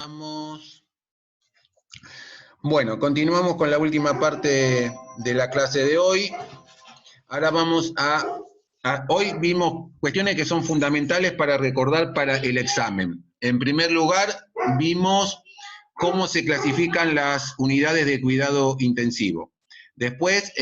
Vamos. Bueno, continuamos con la última parte de la clase de hoy. Ahora vamos hoy vimos cuestiones que son fundamentales para recordar para el examen. En primer lugar, vimos cómo se clasifican las unidades de cuidado intensivo. Después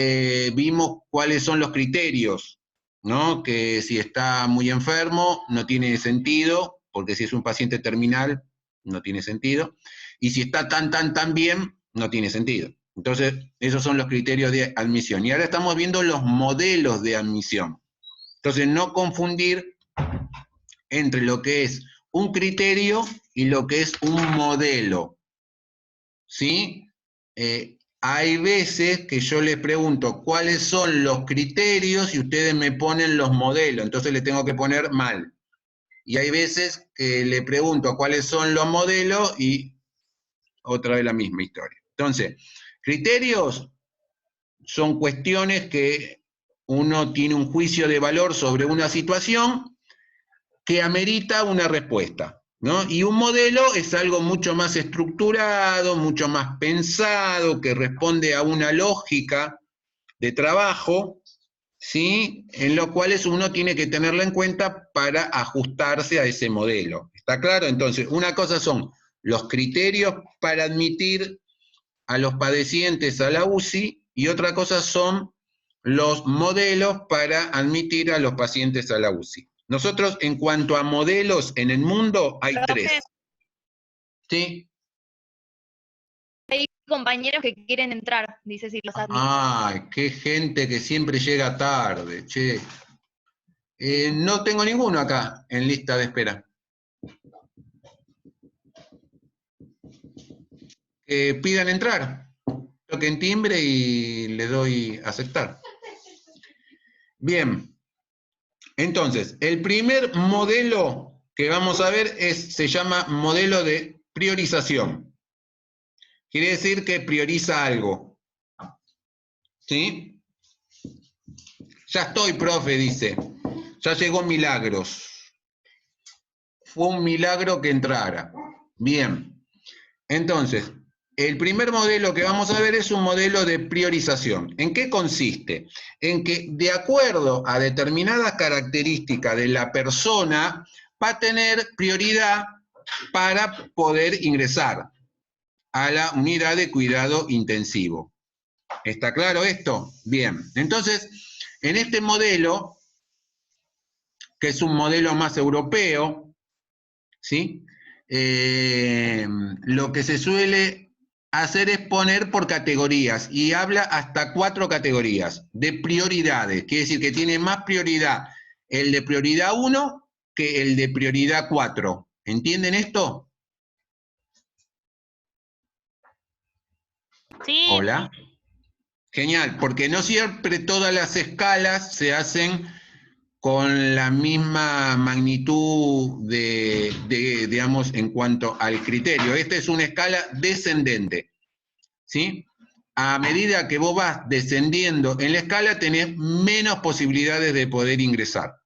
vimos cuáles son los criterios, ¿no? Que si está muy enfermo no tiene sentido, porque si es un paciente terminal no tiene sentido, y si está tan bien, no tiene sentido. Entonces, esos son los criterios de admisión. Y ahora estamos viendo los modelos de admisión. Entonces, no confundir entre lo que es un criterio y lo que es un modelo. ¿Sí? Hay veces que yo les pregunto cuáles son los criterios y ustedes me ponen los modelos, entonces les tengo que poner mal. Y hay veces que le pregunto cuáles son los modelos y otra vez la misma historia. Entonces, criterios son cuestiones que uno tiene un juicio de valor sobre una situación que amerita una respuesta, ¿no? Y un modelo es algo mucho más estructurado, mucho más pensado, que responde a una lógica de trabajo, ¿sí? En lo cual uno tiene que tenerla en cuenta para ajustarse a ese modelo. ¿Está claro? Entonces, una cosa son los criterios para admitir a los padecientes a la UCI y otra cosa son los modelos para admitir a los pacientes a la UCI. Nosotros, en cuanto a modelos en el mundo, hay tres. ¿Sí? Hay compañeros que quieren entrar, dice si los admiten. Ay, qué gente que siempre llega tarde, che. No tengo ninguno acá en lista de espera. Pidan entrar. Toquen timbre y le doy a aceptar. Bien. Entonces, el primer modelo que vamos a ver se llama modelo de priorización. Quiere decir que prioriza algo. ¿Sí? Ya estoy, profe, dice. Ya llegó Milagros. Fue un milagro que entrara. Bien. Entonces, el primer modelo que vamos a ver es un modelo de priorización. ¿En qué consiste? En que de acuerdo a determinadas características de la persona, va a tener prioridad para poder ingresar a la unidad de cuidado intensivo. ¿Está claro esto? Bien. Entonces, en este modelo, que es un modelo más europeo, ¿sí? Lo que se suele hacer es poner por categorías y habla hasta 4 categorías de prioridades. Quiere decir que tiene más prioridad el de prioridad 1 que el de prioridad 4. ¿Entienden esto? Sí. Hola. Genial, porque no siempre todas las escalas se hacen con la misma magnitud digamos, en cuanto al criterio. Esta es una escala descendente, ¿sí? A medida que vos vas descendiendo en la escala, tenés menos posibilidades de poder ingresar.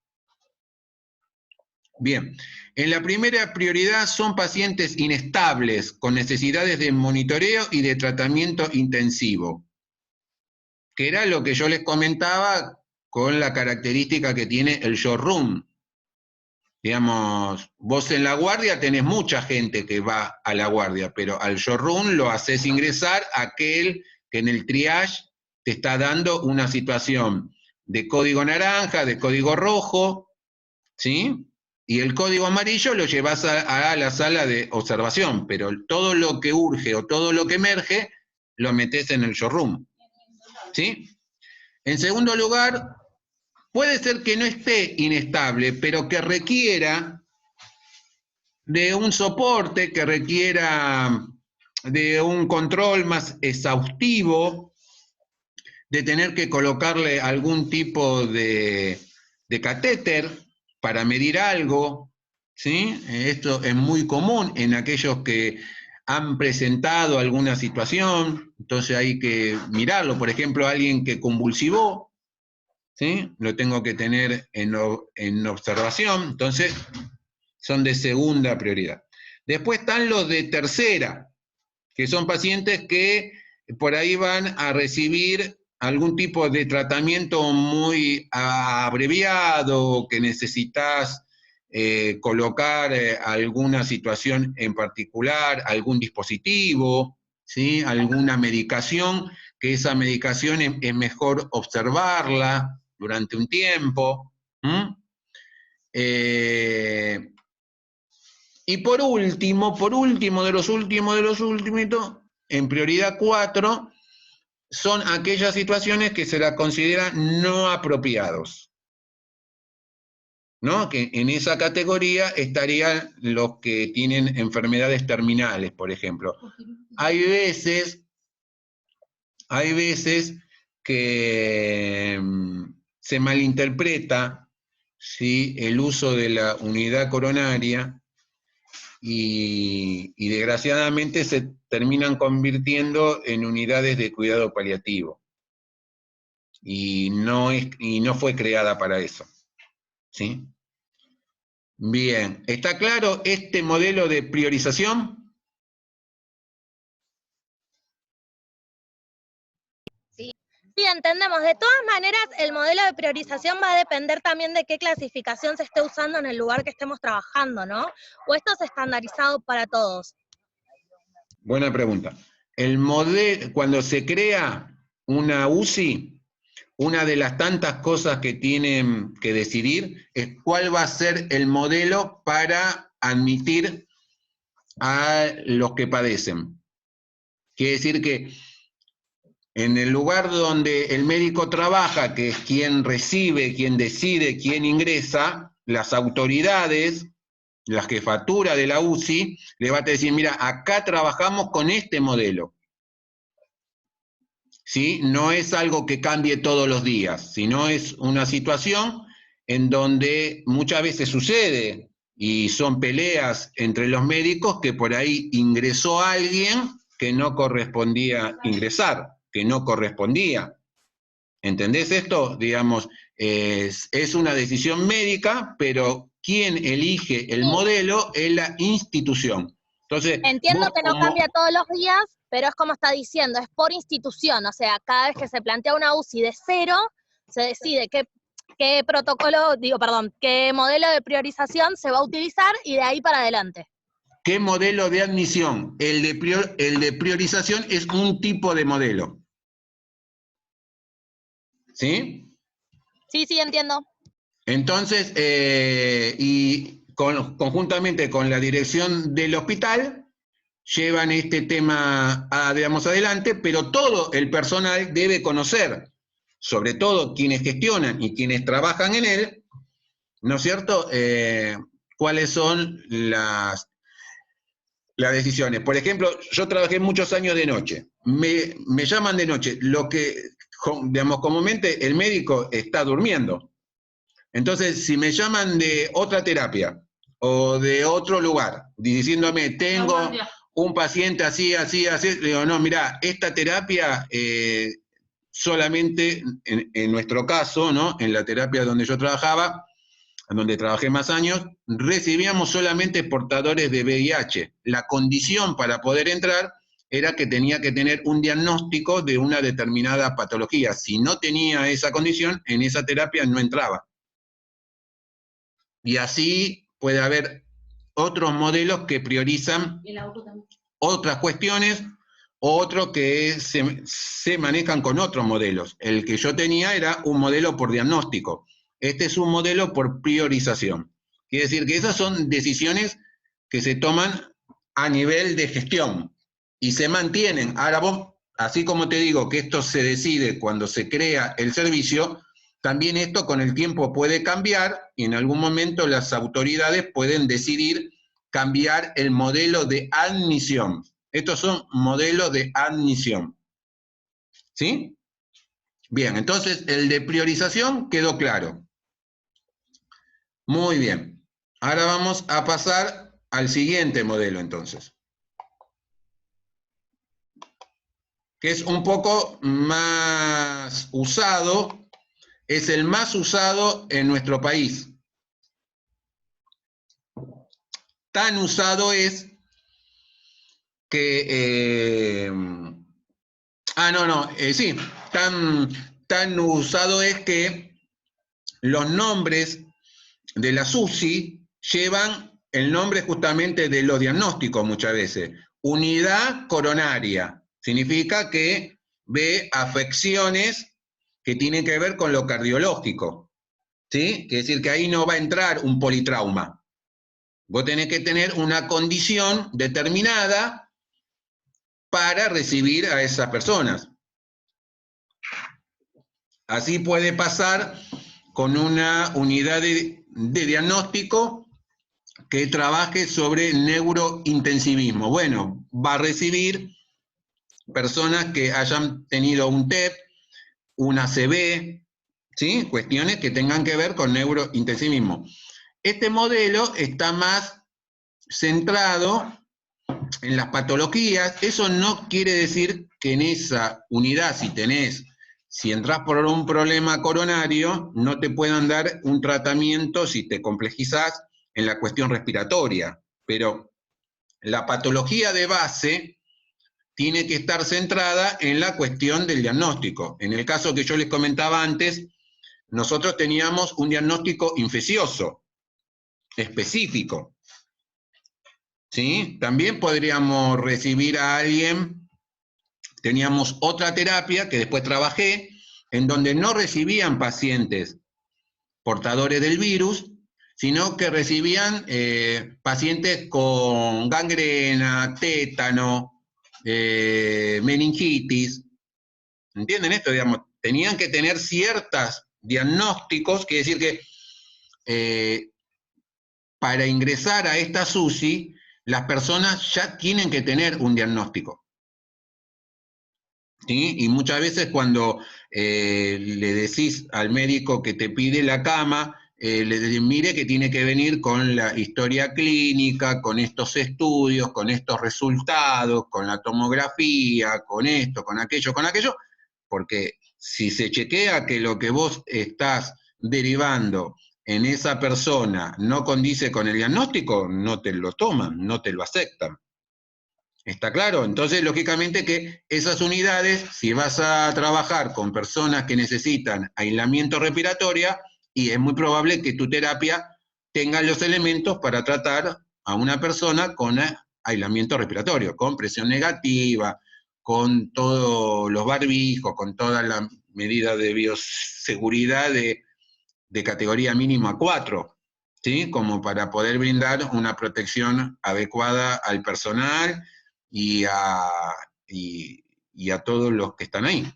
Bien, en la primera prioridad son pacientes inestables, con necesidades de monitoreo y de tratamiento intensivo, que era lo que yo les comentaba con la característica que tiene el short room. Digamos, vos en la guardia tenés mucha gente que va a la guardia, pero al short room lo haces ingresar aquel que en el triage te está dando una situación de código naranja, de código rojo, ¿sí? Y el código amarillo lo llevas a la sala de observación, pero todo lo que urge o todo lo que emerge lo metés en el short room, ¿sí? En segundo lugar, puede ser que no esté inestable, pero que requiera de un soporte, que requiera de un control más exhaustivo, de tener que colocarle algún tipo de catéter para medir algo, ¿sí? Esto es muy común en aquellos que han presentado alguna situación, entonces hay que mirarlo. Por ejemplo, alguien que convulsivó, ¿sí? Lo tengo que tener en observación, entonces son de segunda prioridad. Después están los de tercera, que son pacientes que por ahí van a recibir algún tipo de tratamiento muy abreviado, que necesitas colocar alguna situación en particular, algún dispositivo, ¿sí? Alguna medicación, que esa medicación es mejor observarla durante un tiempo. Y por último, de los últimos, en prioridad 4, son aquellas situaciones que se las consideran no apropiados, ¿no? Que en esa categoría estarían los que tienen enfermedades terminales, por ejemplo. Hay veces que se malinterpreta, ¿sí?, el uso de la unidad coronaria y desgraciadamente se terminan convirtiendo en unidades de cuidado paliativo. Y no fue creada para eso, ¿sí? Bien, ¿está claro este modelo de priorización? Sí, entendemos. De todas maneras, el modelo de priorización va a depender también de qué clasificación se esté usando en el lugar que estemos trabajando, ¿no? ¿O esto es estandarizado para todos? Buena pregunta. El modelo, cuando se crea una UCI, una de las tantas cosas que tienen que decidir es cuál va a ser el modelo para admitir a los que padecen. Quiere decir que en el lugar donde el médico trabaja, que es quien recibe, quien decide, quien ingresa, las autoridades, la jefatura de la UCI, le va a decir, mira, acá trabajamos con este modelo. ¿Sí? No es algo que cambie todos los días, sino es una situación en donde muchas veces sucede, y son peleas entre los médicos, que por ahí ingresó alguien que no correspondía ingresar, que no correspondía. ¿Entendés esto? Digamos, es una decisión médica, pero quien elige el modelo es la institución. Entonces, entiendo que no cambia todos los días, pero es como está diciendo, es por institución, o sea, cada vez que se plantea una UCI de cero, se decide qué modelo de priorización se va a utilizar y de ahí para adelante. ¿Qué modelo de admisión? El de priorización es un tipo de modelo. ¿Sí? Sí, entiendo. Entonces, y conjuntamente con la dirección del hospital, llevan este tema, digamos, adelante, pero todo el personal debe conocer, sobre todo quienes gestionan y quienes trabajan en él, ¿no es cierto?, cuáles son las decisiones. Por ejemplo, yo trabajé muchos años de noche. Me llaman de noche. Lo que, digamos, comúnmente el médico está durmiendo. Entonces, si me llaman de otra terapia o de otro lugar, diciéndome, tengo un paciente así, le digo, no, mira, esta terapia solamente, en nuestro caso, ¿no?, en la terapia donde yo trabajaba, en donde trabajé más años, recibíamos solamente portadores de VIH. La condición para poder entrar era que tenía que tener un diagnóstico de una determinada patología. Si no tenía esa condición, en esa terapia no entraba. Y así puede haber otros modelos que priorizan otras cuestiones, otros que se manejan con otros modelos. El que yo tenía era un modelo por diagnóstico. Este es un modelo por priorización. Quiere decir que esas son decisiones que se toman a nivel de gestión y se mantienen. Ahora vos, así como te digo que esto se decide cuando se crea el servicio, también esto con el tiempo puede cambiar y en algún momento las autoridades pueden decidir cambiar el modelo de admisión. Estos son modelos de admisión. ¿Sí? Bien, entonces el de priorización quedó claro. Muy bien. Ahora vamos a pasar al siguiente modelo entonces, que es un poco más usado, es el más usado en nuestro país. Tan usado es que... sí, tan usado es que los nombres de las UCI llevan el nombre justamente de los diagnósticos muchas veces. Unidad coronaria, significa que ve afecciones que tienen que ver con lo cardiológico, ¿sí? Quiere decir que ahí no va a entrar un politrauma. Vos tenés que tener una condición determinada para recibir a esas personas. Así puede pasar con una unidad de diagnóstico que trabaje sobre neurointensivismo. Bueno, va a recibir personas que hayan tenido un TEP, un ACV, ¿sí? Cuestiones que tengan que ver con neurointensivismo. Este modelo está más centrado en las patologías. Eso no quiere decir que en esa unidad, si entras por un problema coronario, no te puedan dar un tratamiento si te complejizás en la cuestión respiratoria. Pero la patología de base tiene que estar centrada en la cuestión del diagnóstico. En el caso que yo les comentaba antes, nosotros teníamos un diagnóstico infeccioso, específico. ¿Sí? También podríamos recibir a alguien, teníamos otra terapia que después trabajé, en donde no recibían pacientes portadores del virus, sino que recibían pacientes con gangrena, tétano, meningitis. ¿Entienden esto? Digamos, tenían que tener ciertos diagnósticos, quiere decir que para ingresar a esta UCI, las personas ya tienen que tener un diagnóstico. ¿Sí? Y muchas veces cuando le decís al médico que te pide la cama, le decís, mire que tiene que venir con la historia clínica, con estos estudios, con estos resultados, con la tomografía, con esto, con aquello, porque si se chequea que lo que vos estás derivando en esa persona no condice con el diagnóstico, no te lo toman, no te lo aceptan. ¿Está claro? Entonces, lógicamente que esas unidades, si vas a trabajar con personas que necesitan aislamiento respiratorio, y es muy probable que tu terapia tenga los elementos para tratar a una persona con aislamiento respiratorio, con presión negativa, con todos los barbijos, con todas las medidas de bioseguridad de categoría mínima 4, ¿sí? Como para poder brindar una protección adecuada al personal y a todos los que están ahí.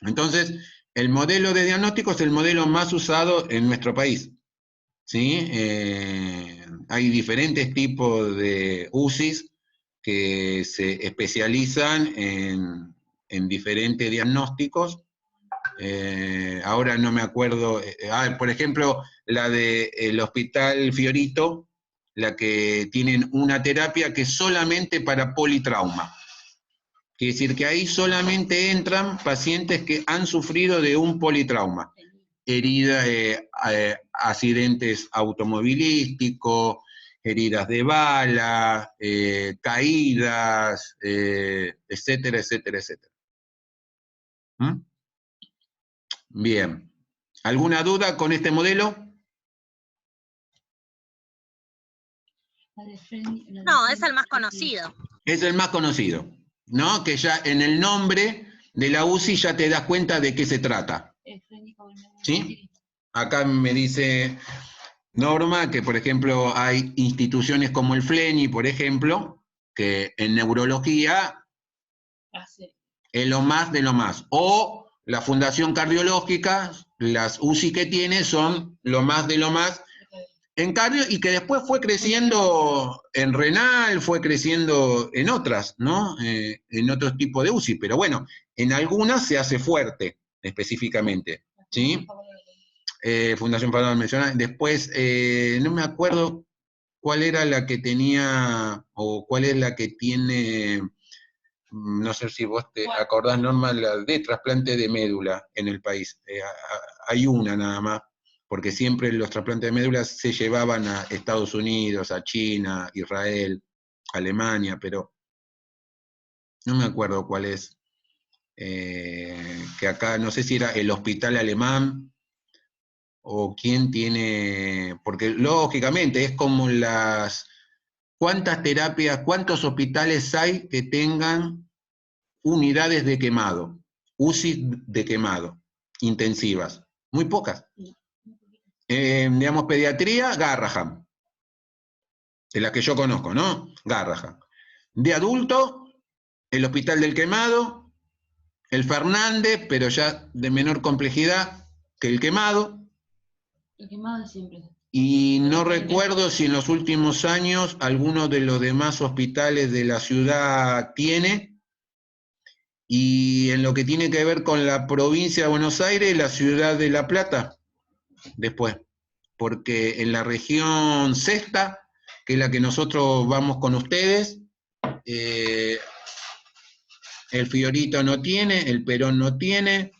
Entonces, el modelo de diagnóstico es el modelo más usado en nuestro país, ¿sí? Hay diferentes tipos de UCIs que se especializan en diferentes diagnósticos. Ahora no me acuerdo, por ejemplo, la del Hospital Fiorito, la que tienen una terapia que es solamente para politrauma. Quiere decir que ahí solamente entran pacientes que han sufrido de un politrauma. Heridas, accidentes automovilísticos, heridas de bala, caídas, etcétera, etcétera, etcétera. ¿Mm? Bien. ¿Alguna duda con este modelo? No, es el más conocido. Es el más conocido, ¿no? Que ya en el nombre de la UCI ya te das cuenta de qué se trata. ¿Sí? Acá me dice Norma que, por ejemplo, hay instituciones como el FLENI, por ejemplo, que en neurología es lo más de lo más. O la Fundación Cardiológica, las UCI que tiene son lo más de lo más en cardio, y que después fue creciendo en renal, fue creciendo en otras, ¿no? En otros tipos de UCI, pero bueno, en algunas se hace fuerte específicamente, ¿sí? Fundación Pablo menciona. Después, no me acuerdo cuál era la que tenía, o cuál es la que tiene, no sé si vos te acordás, Norma, la de trasplante de médula en el país. Hay una nada más, porque siempre los trasplantes de médula se llevaban a Estados Unidos, a China, Israel, Alemania, pero no me acuerdo cuál es, que acá, no sé si era el Hospital Alemán, o quién tiene, porque lógicamente es como ¿cuántas terapias, cuántos hospitales hay que tengan unidades de quemado, UCI de quemado, intensivas? Muy pocas. Digamos, pediatría, Garrahan, de la que yo conozco, ¿no? Garrahan. De adulto, el Hospital del Quemado, el Fernández, pero ya de menor complejidad que el Quemado. El Quemado siempre. Y no recuerdo si en los últimos años alguno de los demás hospitales de la ciudad tiene. Y en lo que tiene que ver con la provincia de Buenos Aires, la ciudad de La Plata, después. Porque en la región sexta, que es la que nosotros vamos con ustedes, el Fiorito no tiene, el Perón no tiene,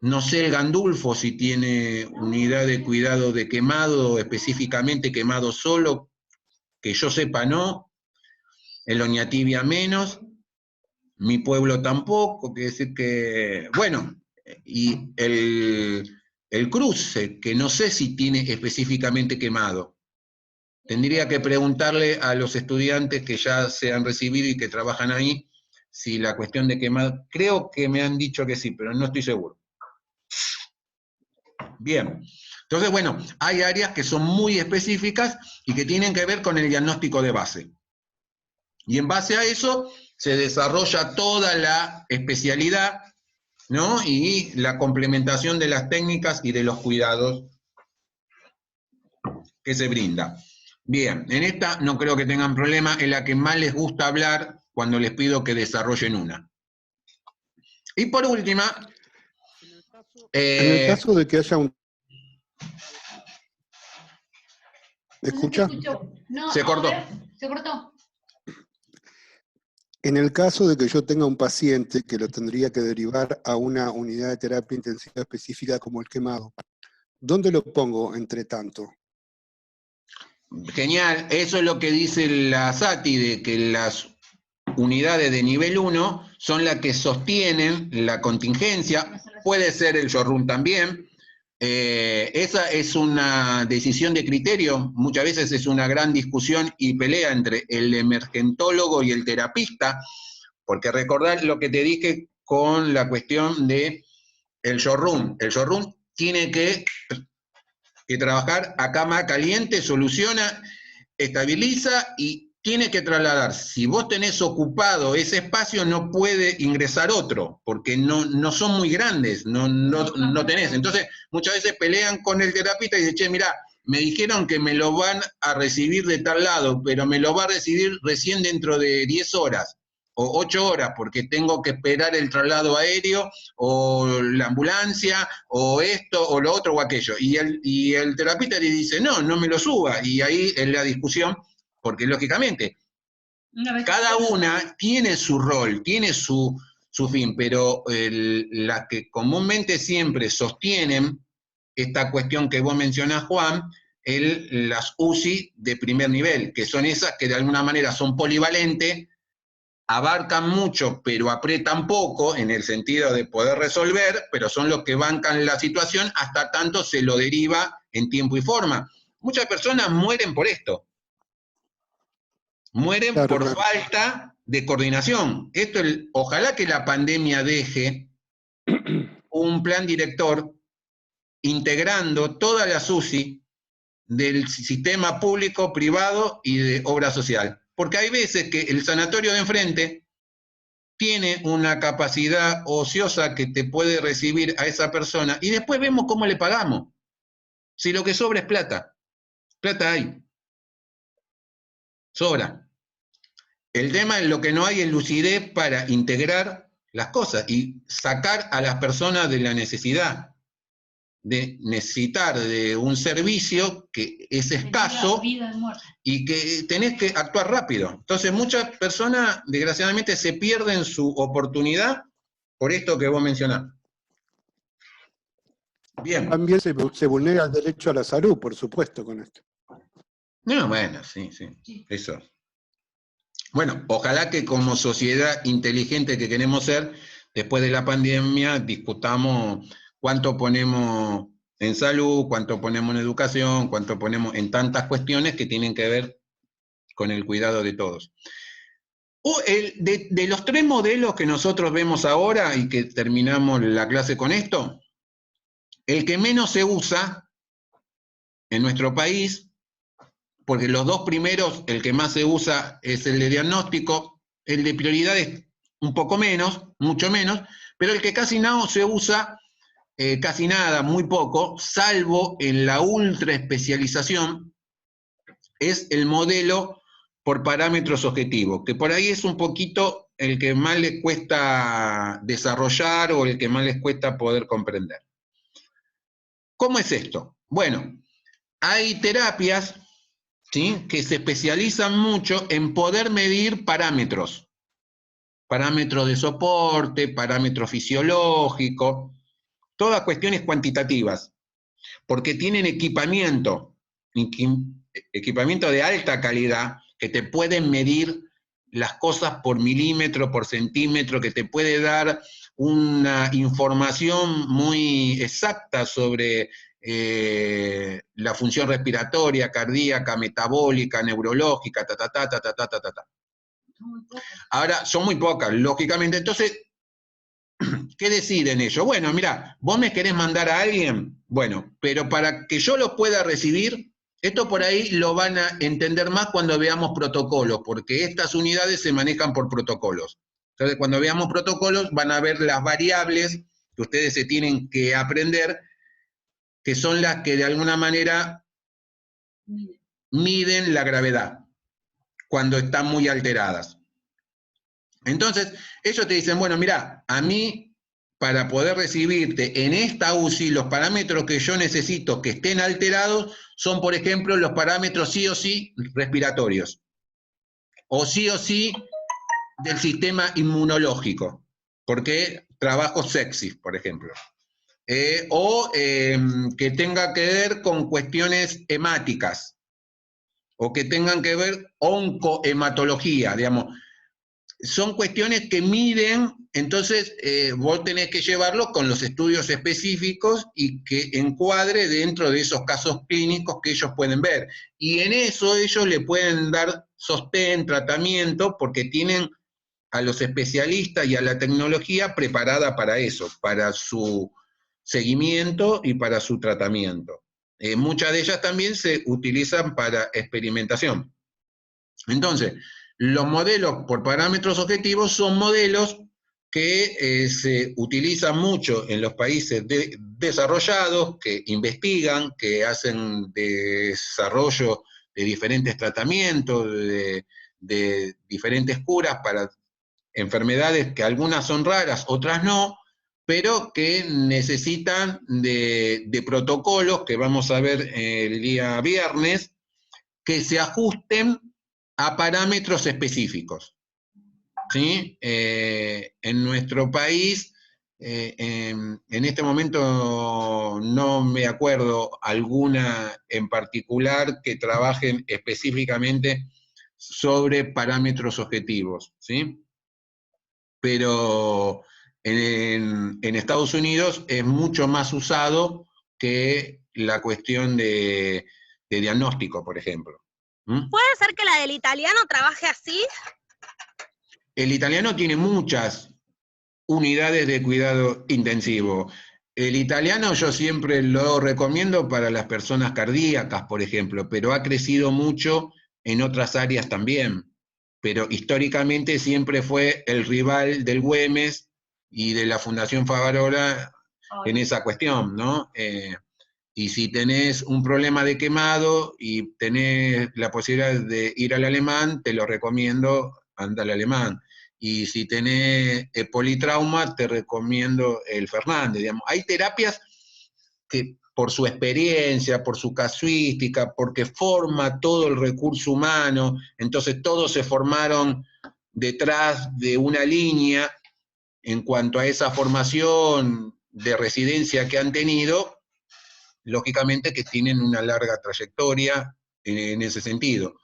no sé el Gandulfo si tiene unidad de cuidado de quemado, específicamente quemado solo, que yo sepa no, el Oñatibia menos, mi pueblo tampoco, quiere decir que, bueno, y el Cruce, que no sé si tiene específicamente quemado. Tendría que preguntarle a los estudiantes que ya se han recibido y que trabajan ahí, si la cuestión de quemado, creo que me han dicho que sí, pero no estoy seguro. Bien, entonces bueno, hay áreas que son muy específicas y que tienen que ver con el diagnóstico de base. Y en base a eso se desarrolla toda la especialidad, ¿no? Y la complementación de las técnicas y de los cuidados que se brinda. Bien, en esta no creo que tengan problema, es la que más les gusta hablar cuando les pido que desarrollen una. Y por última... en el caso de que haya un... ¿Me escucha? No, se cortó. Se cortó. En el caso de que yo tenga un paciente que lo tendría que derivar a una unidad de terapia intensiva específica como el quemado, ¿dónde lo pongo entre tanto? Genial, eso es lo que dice la SATI, de que las unidades de nivel 1 son las que sostienen la contingencia, puede ser el showroom también. Esa es una decisión de criterio, muchas veces es una gran discusión y pelea entre el emergentólogo y el terapista, porque recordar lo que te dije con la cuestión de el showroom. El showroom tiene que trabajar a cama caliente, soluciona, estabiliza y tiene que trasladar. Si vos tenés ocupado ese espacio, no puede ingresar otro, porque no son muy grandes, no tenés. Entonces, muchas veces pelean con el terapista y dicen, che, mirá, me dijeron que me lo van a recibir de tal lado, pero me lo va a recibir recién dentro de 10 horas o 8 horas, porque tengo que esperar el traslado aéreo, o la ambulancia, o esto, o lo otro, o aquello. Y el terapista le dice, no me lo suba. Y ahí es la discusión, porque lógicamente, cada una tiene su rol, tiene su fin, pero las que comúnmente siempre sostienen esta cuestión que vos mencionás, Juan, las UCI de primer nivel, que son esas que de alguna manera son polivalentes, abarcan mucho, pero aprietan poco, en el sentido de poder resolver, pero son los que bancan la situación hasta tanto se lo deriva en tiempo y forma. Muchas personas mueren por esto. Mueren Claro, por claro. falta de coordinación. Ojalá que la pandemia deje un plan director integrando todas las UCI del sistema público, privado y de obra social. Porque hay veces que el sanatorio de enfrente tiene una capacidad ociosa que te puede recibir a esa persona y después vemos cómo le pagamos. Si lo que sobra es plata, plata hay, sobra. El tema es lo que no hay es lucidez para integrar las cosas y sacar a las personas de la necesidad de necesitar de un servicio que es escaso y que tenés que actuar rápido. Entonces muchas personas desgraciadamente se pierden su oportunidad por esto que vos mencionás. Bien. También se vulnera el derecho a la salud, por supuesto, con esto. No, bueno, sí, eso. Bueno, ojalá que como sociedad inteligente que queremos ser, después de la pandemia discutamos cuánto ponemos en salud, cuánto ponemos en educación, cuánto ponemos en tantas cuestiones que tienen que ver con el cuidado de todos. De los 3 modelos que nosotros vemos ahora y que terminamos la clase con esto, el que menos se usa en nuestro país, porque los 2 primeros, el que más se usa es el de diagnóstico, el de prioridades un poco menos, mucho menos, pero el que casi no se usa, casi nada, muy poco, salvo en la ultra especialización, es el modelo por parámetros objetivos, que por ahí es un poquito el que más les cuesta desarrollar o el que más les cuesta poder comprender. ¿Cómo es esto? Bueno, hay terapias, ¿sí?, que se especializan mucho en poder medir parámetros de soporte, parámetros fisiológicos, todas cuestiones cuantitativas, porque tienen equipamiento de alta calidad que te pueden medir las cosas por milímetro, por centímetro, que te puede dar una información muy exacta sobre la función respiratoria, cardíaca, metabólica, neurológica, ta, ta, ta, ta, ta, ta, ta, ta. Ahora, son muy pocas, lógicamente. Entonces, ¿qué deciden ellos? Bueno, mira, vos me querés mandar a alguien, bueno, pero para que yo lo pueda recibir, esto por ahí lo van a entender más cuando veamos protocolos, porque estas unidades se manejan por protocolos. Entonces, cuando veamos protocolos, van a ver las variables que ustedes se tienen que aprender, que son las que de alguna manera miden la gravedad cuando están muy alteradas. Entonces, ellos te dicen, bueno, mira, a mí, para poder recibirte en esta UCI, los parámetros que yo necesito que estén alterados son, por ejemplo, los parámetros sí o sí respiratorios, o sí del sistema inmunológico, porque trabajo sepsis, por ejemplo, que tenga que ver con cuestiones hemáticas, o que tengan que ver oncohematología, digamos. Son cuestiones que miden, entonces vos tenés que llevarlo con los estudios específicos y que encuadre dentro de esos casos clínicos que ellos pueden ver. Y en eso ellos le pueden dar sostén, tratamiento, porque tienen a los especialistas y a la tecnología preparada para eso, para su seguimiento y para su tratamiento. Muchas de ellas también se utilizan para experimentación. Entonces, los modelos por parámetros objetivos son modelos que se utilizan mucho en los países desarrollados, que investigan, que hacen desarrollo de diferentes tratamientos, de diferentes curas para enfermedades que algunas son raras, otras no, pero que necesitan de protocolos que vamos a ver el día viernes, que se ajusten a parámetros específicos. ¿Sí? En nuestro país, en este momento no me acuerdo alguna en particular que trabajen específicamente sobre parámetros objetivos, ¿sí? Pero en Estados Unidos es mucho más usado que la cuestión de diagnóstico, por ejemplo. ¿Puede ser que la del italiano trabaje así? El italiano tiene muchas unidades de cuidado intensivo. El italiano yo siempre lo recomiendo para las personas cardíacas, por ejemplo, pero ha crecido mucho en otras áreas también. Pero históricamente siempre fue el rival del Güemes y de la Fundación Favarola en esa cuestión, ¿no? Y si tenés un problema de quemado y tenés la posibilidad de ir al alemán, te lo recomiendo, anda al alemán. Y si tenés politrauma, te recomiendo el Fernández. Digamos. Hay terapias que por su experiencia, por su casuística, porque forma todo el recurso humano, entonces todos se formaron detrás de una línea en cuanto a esa formación de residencia que han tenido, lógicamente que tienen una larga trayectoria en ese sentido.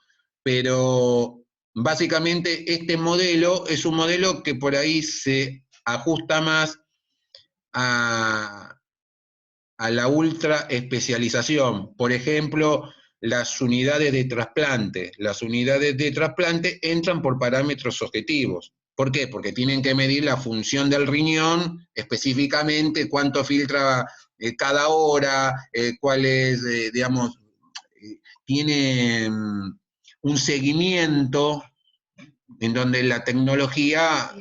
Pero básicamente este modelo es un modelo que por ahí se ajusta más a la ultra especialización. Por ejemplo, las unidades de trasplante. Las unidades de trasplante entran por parámetros objetivos. ¿Por qué? Porque tienen que medir la función del riñón, específicamente cuánto filtra cada hora, cuál es, digamos, tiene un seguimiento en donde la tecnología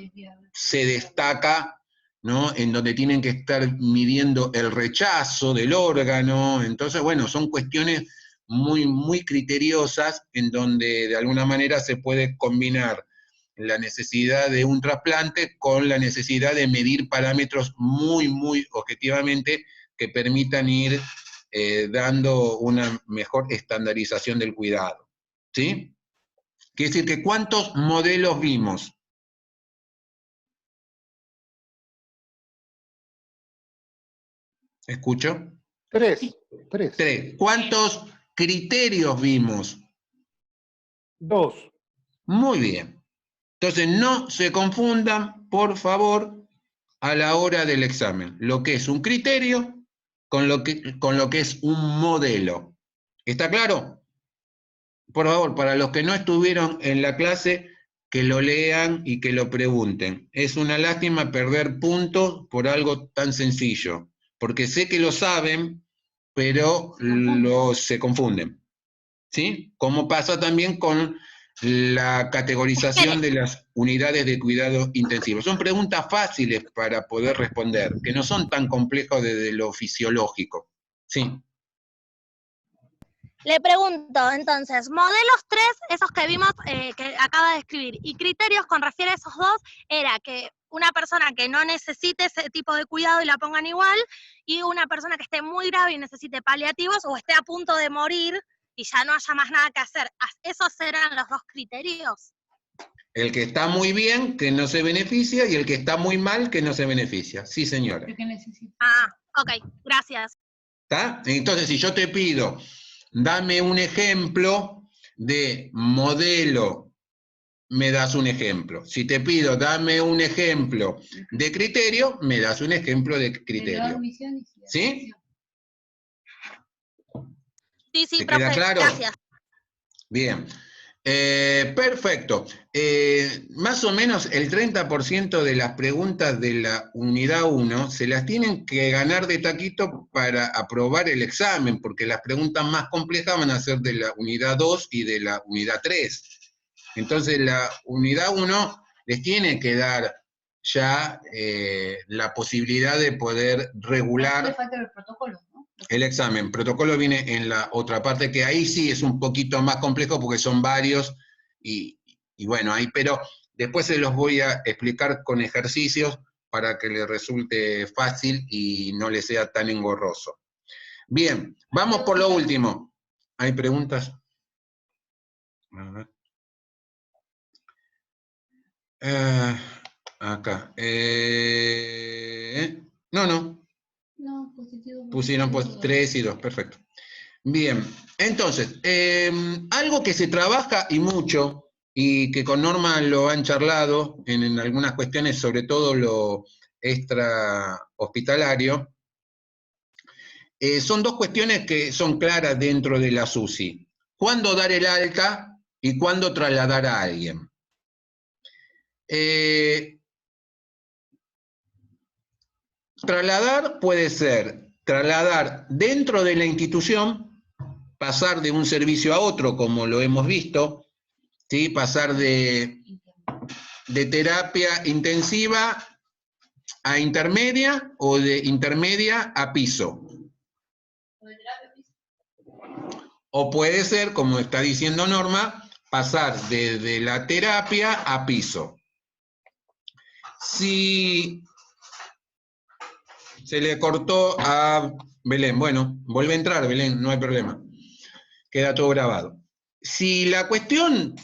se destaca, ¿no? En donde tienen que estar midiendo el rechazo del órgano. Entonces, bueno, son cuestiones muy, muy criteriosas en donde de alguna manera se puede combinar la necesidad de un trasplante con la necesidad de medir parámetros muy, muy objetivamente que permitan ir dando una mejor estandarización del cuidado. ¿Sí? Quiere decir que ¿cuántos modelos vimos? ¿Escucho? Tres. Tres. ¿Cuántos criterios vimos? 2. Muy bien. Entonces no se confundan, por favor, a la hora del examen. Lo que es un criterio con lo que es un modelo. ¿Está claro? Por favor, para los que no estuvieron en la clase, que lo lean y que lo pregunten. Es una lástima perder puntos por algo tan sencillo, porque sé que lo saben, pero se confunden. ¿Sí? Como pasa también con la categorización de las unidades de cuidado intensivo. Son preguntas fáciles para poder responder, que no son tan complejos desde lo fisiológico. Sí. Le pregunto, entonces, modelos 3, esos que vimos, que acaba de escribir, y criterios con refiere a esos dos, era que una persona que no necesite ese tipo de cuidado y la pongan igual, y una persona que esté muy grave y necesite paliativos, o esté a punto de morir y ya no haya más nada que hacer. ¿Esos eran los dos criterios? El que está muy bien, que no se beneficia, y el que está muy mal, que no se beneficia. Sí, señora. ¿Qué necesitas? Ah, ok, gracias. ¿Está? Entonces, si yo te pido, dame un ejemplo de modelo, me das un ejemplo. Si te pido, dame un ejemplo de criterio, me das un ejemplo de criterio. ¿Sí? Sí, ¿Te profe, queda claro? gracias. Bien. Perfecto. Más o menos el 30% de las preguntas de la unidad 1 se las tienen que ganar de taquito para aprobar el examen, porque las preguntas más complejas van a ser de la unidad 2 y de la unidad 3. Entonces la unidad 1 les tiene que dar ya la posibilidad de poder regular. Le falta el protocolo, ¿no? El examen. Protocolo viene en la otra parte, que ahí sí es un poquito más complejo porque son varios y bueno, ahí, pero después se los voy a explicar con ejercicios para que les resulte fácil y no les sea tan engorroso. Bien, vamos por lo último. ¿Hay preguntas? A ver. Acá. No. No, positivo. Pusieron pues 3 y 2, perfecto. Bien, entonces, algo que se trabaja y mucho, y que con Norma lo han charlado en algunas cuestiones, sobre todo lo extra hospitalario, son dos cuestiones que son claras dentro de la SUSI. ¿Cuándo dar el alta y cuándo trasladar a alguien? Trasladar puede ser trasladar dentro de la institución, pasar de un servicio a otro, como lo hemos visto, ¿sí? Pasar de terapia intensiva a intermedia o de intermedia a piso. O puede ser, como está diciendo Norma, pasar de la terapia a piso. Si se le cortó a Belén, bueno, vuelve a entrar Belén, no hay problema. Queda todo grabado. Si la cuestión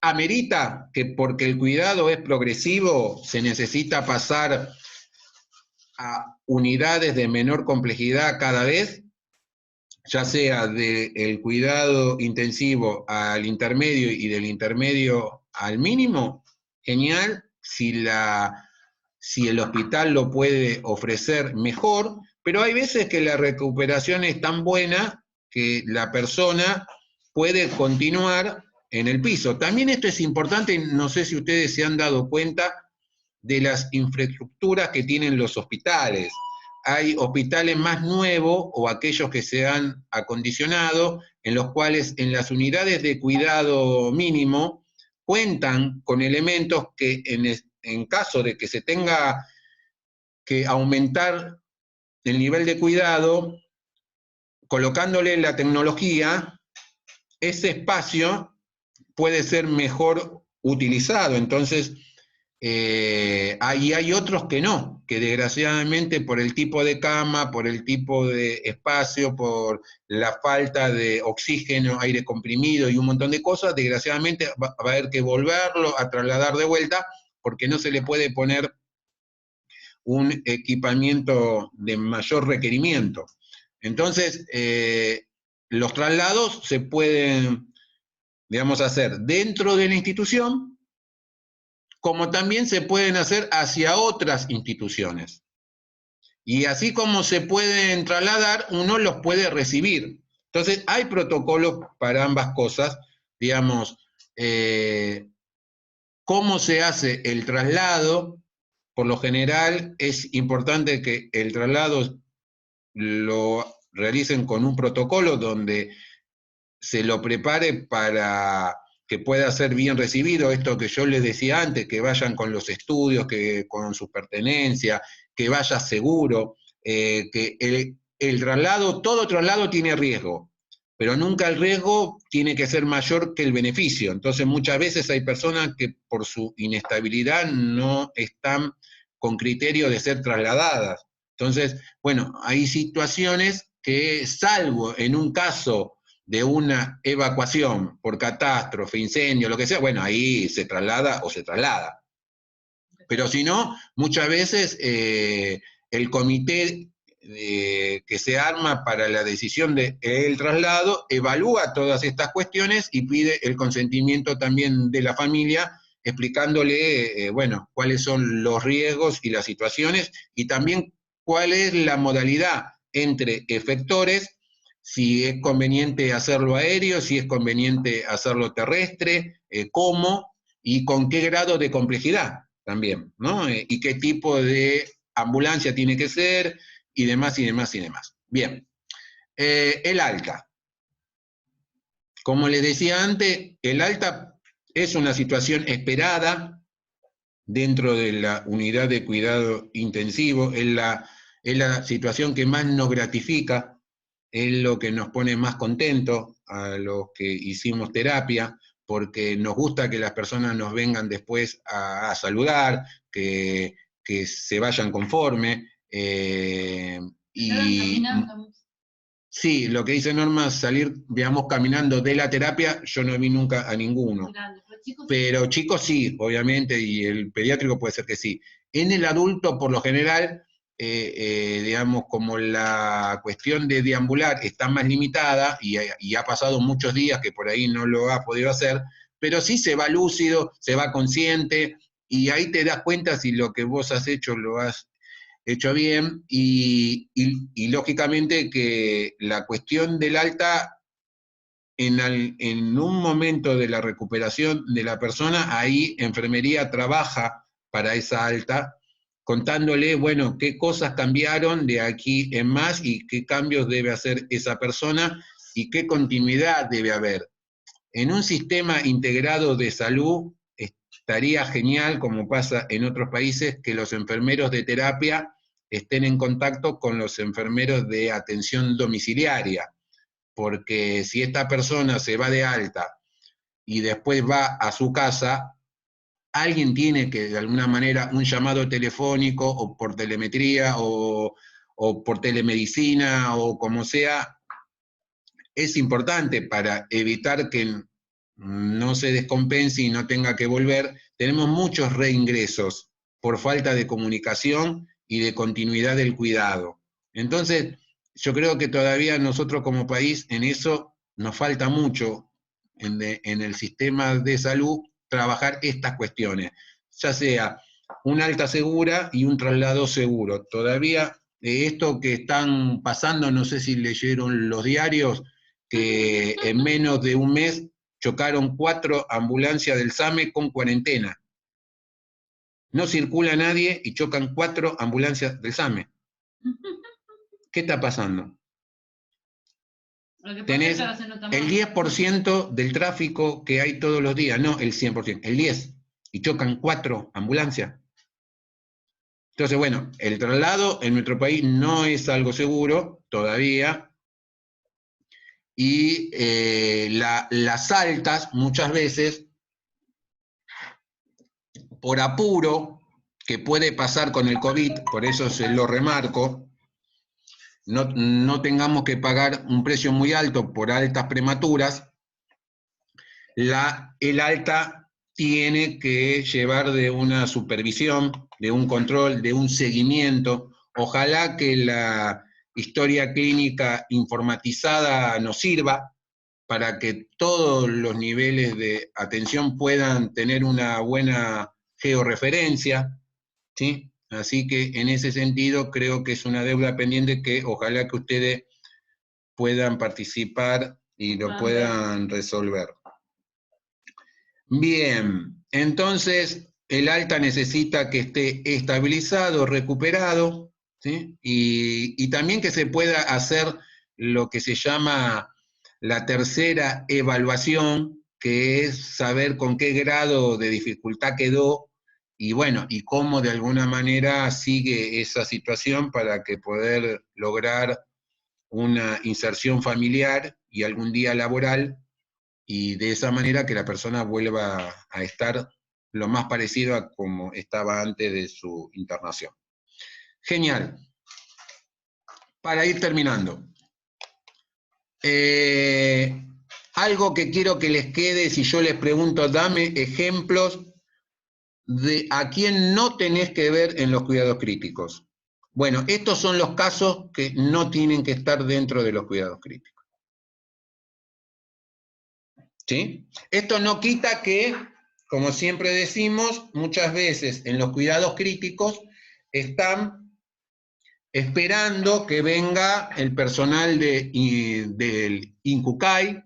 amerita que porque el cuidado es progresivo, se necesita pasar a unidades de menor complejidad cada vez, ya sea del cuidado intensivo al intermedio y del intermedio al mínimo, genial. Si el hospital lo puede ofrecer, mejor, pero hay veces que la recuperación es tan buena que la persona puede continuar en el piso. También esto es importante, no sé si ustedes se han dado cuenta de las infraestructuras que tienen los hospitales. Hay hospitales más nuevos o aquellos que se han acondicionado, en los cuales en las unidades de cuidado mínimo cuentan con elementos que en caso de que se tenga que aumentar el nivel de cuidado, colocándole la tecnología, ese espacio puede ser mejor utilizado. Entonces, ahí hay otros que no, que desgraciadamente por el tipo de cama, por el tipo de espacio, por la falta de oxígeno, aire comprimido y un montón de cosas, desgraciadamente va a haber que volverlo a trasladar de vuelta porque no se le puede poner un equipamiento de mayor requerimiento. Entonces, los traslados se pueden, digamos, hacer dentro de la institución, como también se pueden hacer hacia otras instituciones. Y así como se pueden trasladar, uno los puede recibir. Entonces, hay protocolos para ambas cosas, digamos, cómo se hace el traslado. Por lo general, es importante que el traslado lo realicen con un protocolo donde se lo prepare para que pueda ser bien recibido, esto que yo les decía antes, que vayan con los estudios, que con su pertenencia, que vaya seguro, que el traslado, todo traslado tiene riesgo, pero nunca el riesgo tiene que ser mayor que el beneficio. Entonces muchas veces hay personas que por su inestabilidad no están con criterio de ser trasladadas. Entonces, bueno, hay situaciones que, salvo en un caso de una evacuación por catástrofe, incendio, lo que sea, bueno, ahí se traslada o se traslada. Pero si no, muchas veces el comité que se arma para la decisión del traslado evalúa todas estas cuestiones y pide el consentimiento también de la familia, explicándole, bueno, cuáles son los riesgos y las situaciones, y también cuál es la modalidad entre efectores, si es conveniente hacerlo aéreo, si es conveniente hacerlo terrestre, cómo y con qué grado de complejidad también, ¿no? Y qué tipo de ambulancia tiene que ser, y demás, y demás, y demás. Bien, el alta. Como les decía antes, el alta es una situación esperada dentro de la unidad de cuidado intensivo, es la situación que más nos gratifica, es lo que nos pone más contentos a los que hicimos terapia, porque nos gusta que las personas nos vengan después a saludar, que se vayan conforme. Sí, lo que dice Norma, salir, digamos, caminando de la terapia, yo no vi nunca a ninguno. Pero chicos sí, obviamente, y el pediátrico puede ser que sí. En el adulto, por lo general, digamos, como la cuestión de deambular está más limitada, y ha pasado muchos días que por ahí no lo ha podido hacer, pero sí se va lúcido, se va consciente, y ahí te das cuenta si lo que vos has hecho lo has hecho bien, y lógicamente que la cuestión del alta, en un momento de la recuperación de la persona, ahí enfermería trabaja para esa alta, contándole, bueno, qué cosas cambiaron de aquí en más y qué cambios debe hacer esa persona y qué continuidad debe haber. En un sistema integrado de salud estaría genial, como pasa en otros países, que los enfermeros de terapia estén en contacto con los enfermeros de atención domiciliaria, porque si esta persona se va de alta y después va a su casa, alguien tiene que, de alguna manera, un llamado telefónico o por telemetría o por telemedicina o como sea, es importante para evitar que no se descompense y no tenga que volver. Tenemos muchos reingresos por falta de comunicación y de continuidad del cuidado. Entonces, yo creo que todavía nosotros como país en eso nos falta mucho en el sistema de salud trabajar estas cuestiones, ya sea una alta segura y un traslado seguro. Todavía esto que están pasando, no sé si leyeron los diarios, que en menos de un mes chocaron 4 ambulancias del SAME con cuarentena. No circula nadie y chocan 4 ambulancias del SAME. ¿Qué está pasando? Tenés el 10% del tráfico que hay todos los días, no el 100%, el 10%, y chocan 4 ambulancias. Entonces, bueno, el traslado en nuestro país no es algo seguro todavía, y las altas muchas veces, por apuro, que puede pasar con el COVID, por eso se lo remarco, no tengamos que pagar un precio muy alto por altas prematuras, el alta tiene que llevar de una supervisión, de un control, de un seguimiento. Ojalá que la historia clínica informatizada nos sirva para que todos los niveles de atención puedan tener una buena georreferencia, ¿sí? Así que en ese sentido creo que es una deuda pendiente que ojalá que ustedes puedan participar y lo puedan resolver. Bien, entonces el alta necesita que esté estabilizado, recuperado, ¿sí? Y también que se pueda hacer lo que se llama la tercera evaluación, que es saber con qué grado de dificultad quedó y bueno, y cómo de alguna manera sigue esa situación para que poder lograr una inserción familiar y algún día laboral, y de esa manera que la persona vuelva a estar lo más parecido a como estaba antes de su internación. Genial. Para ir terminando. Algo que quiero que les quede, si yo les pregunto, dame ejemplos de a quién no tenés que ver en los cuidados críticos. Bueno, estos son los casos que no tienen que estar dentro de los cuidados críticos. ¿Sí? Esto no quita que, como siempre decimos, muchas veces en los cuidados críticos están esperando que venga el personal del INCUCAI.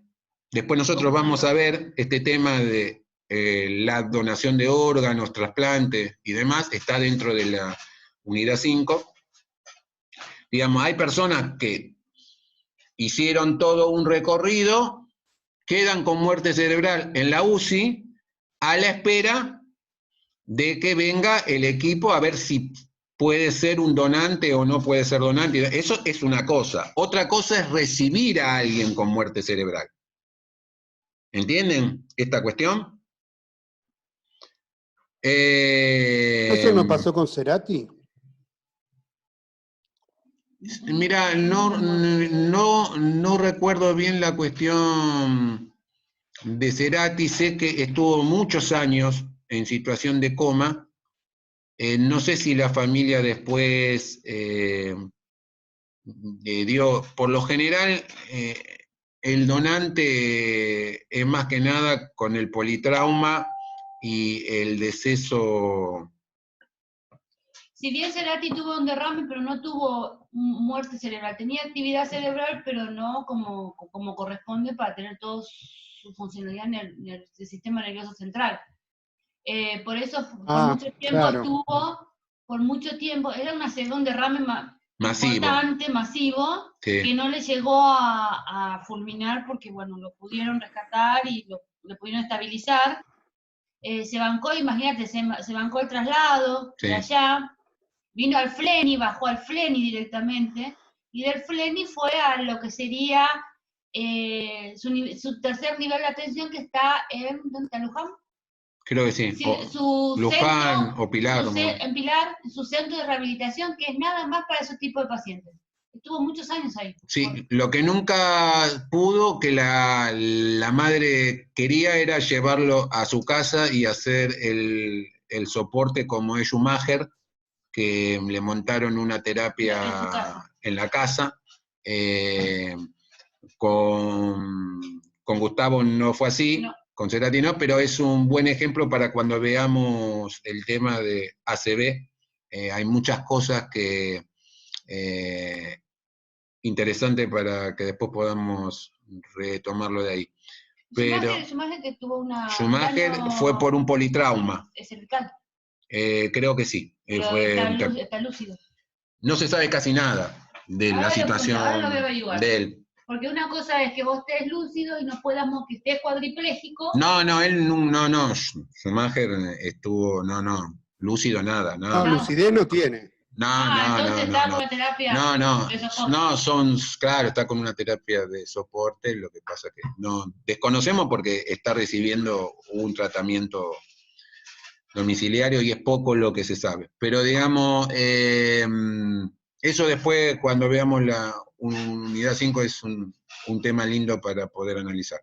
Después nosotros vamos a ver este tema de la donación de órganos, trasplantes y demás, está dentro de la unidad 5. Digamos, hay personas que hicieron todo un recorrido, quedan con muerte cerebral en la UCI, a la espera de que venga el equipo a ver si puede ser un donante o no puede ser donante. Eso es una cosa. Otra cosa es recibir a alguien con muerte cerebral. ¿Entienden esta cuestión? ¿Eso no pasó con Cerati? Mira, no recuerdo bien la cuestión de Cerati. Sé que estuvo muchos años en situación de coma. No sé si la familia después dio, por lo general, el donante es más que nada con el politrauma y el deceso. Si bien Cerati tuvo un derrame, pero no tuvo muerte cerebral, tenía actividad cerebral, pero no como corresponde para tener toda su funcionalidad en el sistema nervioso central. Por eso, por mucho tiempo claro. por mucho tiempo, era un derrame Masivo. importante, masivo, Sí. que no le llegó a fulminar porque, bueno, lo pudieron rescatar y lo pudieron estabilizar. Se bancó, imagínate, se bancó el traslado de allá, vino al FLENI, bajó al FLENI directamente, y del FLENI fue a lo que sería su tercer nivel de atención, que está en, ¿dónde está, Luján? Creo que sí. Luján centro, o Pilar. En Pilar, su centro de rehabilitación, que es nada más para ese tipo de pacientes. Estuvo muchos años ahí. Sí, lo que nunca pudo, que la madre quería, era llevarlo a su casa y hacer el soporte como es Schumacher, que le montaron una terapia en la casa. Con Gustavo no fue así, No. con Cerati no, pero es un buen ejemplo para cuando veamos el tema de ACB. Hay muchas cosas que interesantes para que después podamos retomarlo de ahí. Pero Schumacher que tuvo una... Schumacher daño fue por un politrauma. cervical, creo que sí. pero está lúcido. No se sabe casi nada de la situación ahora lo voy a averiguar. de él. Porque una cosa es que vos estés lúcido y no podamos que estés cuadripléjico. No, él no. Schumacher estuvo, lúcido nada. No, lucidez no tiene. Entonces está con la terapia de soporte. Claro, está con una terapia de soporte, lo que pasa que no desconocemos porque está recibiendo un tratamiento domiciliario y es poco lo que se sabe. Pero digamos, eso después cuando veamos la unidad 5 es un tema lindo para poder analizar.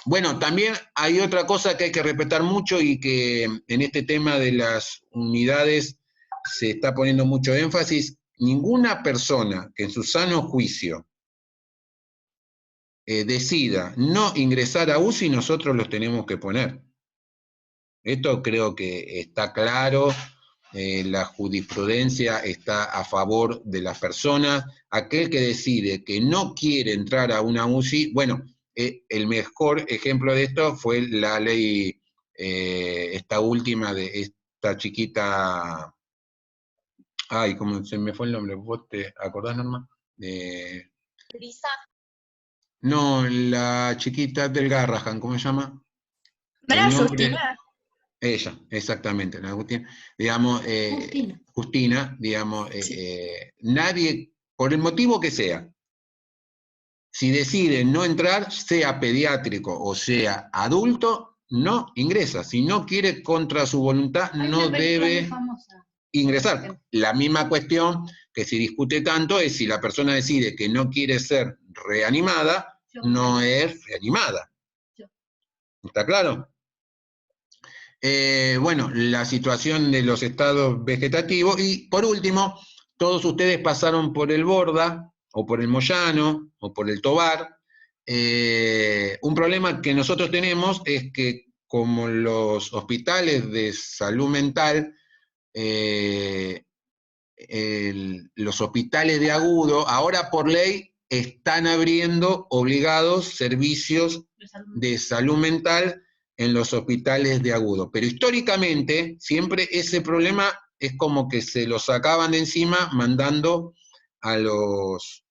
Bueno, también hay otra cosa que hay que respetar mucho y que en este tema de las unidades se está poniendo mucho énfasis. Ninguna persona que en su sano juicio decida no ingresar a UCI, nosotros los tenemos que poner. Esto creo que está claro, la jurisprudencia está a favor de las personas. Aquel que decide que no quiere entrar a una UCI, bueno, el mejor ejemplo de esto fue la ley, esta última de esta chiquita, ay, ¿cómo se me fue el nombre? ¿Vos te acordás, Norma? Brisa. No, la chiquita del Garrahan, ¿cómo se llama? Justina. Ella, exactamente, la Justina. Digamos, Justina, digamos, nadie, por el motivo que sea, si decide no entrar, sea pediátrico o sea adulto, no ingresa. Si no quiere contra su voluntad, no debe ingresar. La misma cuestión que se discute tanto es si la persona decide que no quiere ser reanimada, no es reanimada. ¿Está claro? Bueno, la situación de los estados vegetativos. Y por último, todos ustedes pasaron por el Borda, o por el Moyano, o por el Tovar. Un problema que nosotros tenemos es que como los hospitales de salud mental, los hospitales de agudo, ahora por ley están abriendo obligados servicios de salud mental en los hospitales de agudo. Pero históricamente, siempre ese problema es como que se lo sacaban de encima mandando a los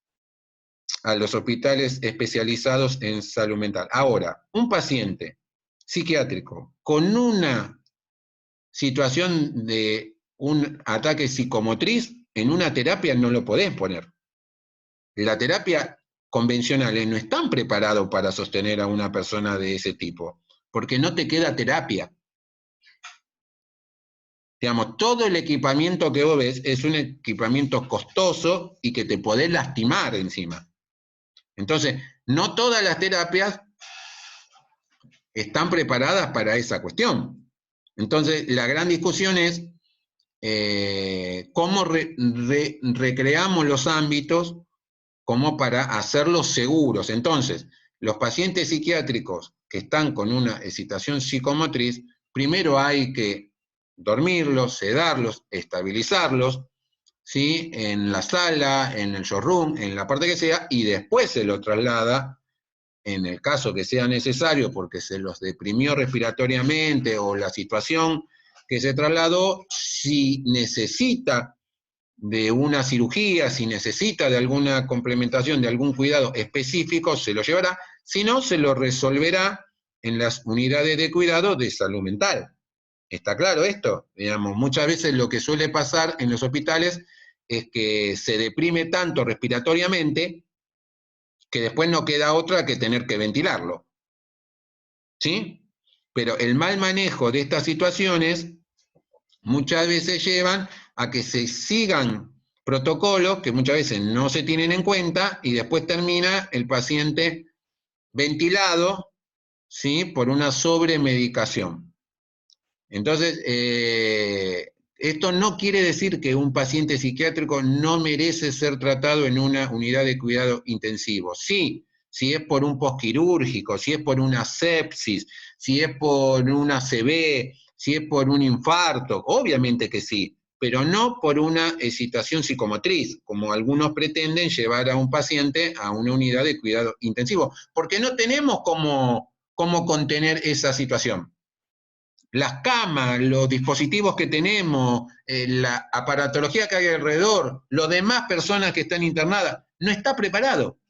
hospitales especializados en salud mental. Ahora, un paciente psiquiátrico con una situación de un ataque psicomotriz, en una terapia no lo podés poner. La terapia convencionales no están preparados para sostener a una persona de ese tipo, porque no te queda terapia. Digamos, todo el equipamiento que vos ves es un equipamiento costoso y que te podés lastimar encima. Entonces, no todas las terapias están preparadas para esa cuestión. Entonces, la gran discusión es cómo recreamos los ámbitos como para hacerlos seguros. Entonces, los pacientes psiquiátricos que están con una excitación psicomotriz, primero hay que dormirlos, sedarlos, estabilizarlos, ¿sí? En la sala, en el showroom, en la parte que sea, y después se lo traslada, en el caso que sea necesario, porque se los deprimió respiratoriamente o la situación que se trasladó, si necesita de una cirugía, si necesita de alguna complementación, de algún cuidado específico, se lo llevará, si no, se lo resolverá en las unidades de cuidado de salud mental. ¿Está claro esto? Digamos, muchas veces lo que suele pasar en los hospitales es que se deprime tanto respiratoriamente que después no queda otra que tener que ventilarlo. ¿Sí? Pero el mal manejo de estas situaciones muchas veces llevan a que se sigan protocolos que muchas veces no se tienen en cuenta y después termina el paciente ventilado, ¿sí? Por una sobremedicación. Entonces, Esto no quiere decir que un paciente psiquiátrico no merece ser tratado en una unidad de cuidado intensivo. Sí, si es por un posquirúrgico, si es por una sepsis, si es por una ACV, si es por un infarto, obviamente que sí, pero no por una excitación psicomotriz, como algunos pretenden llevar a un paciente a una unidad de cuidado intensivo, porque no tenemos cómo contener esa situación. Las camas, los dispositivos que tenemos, la aparatología que hay alrededor, los demás personas que están internadas, no está preparado.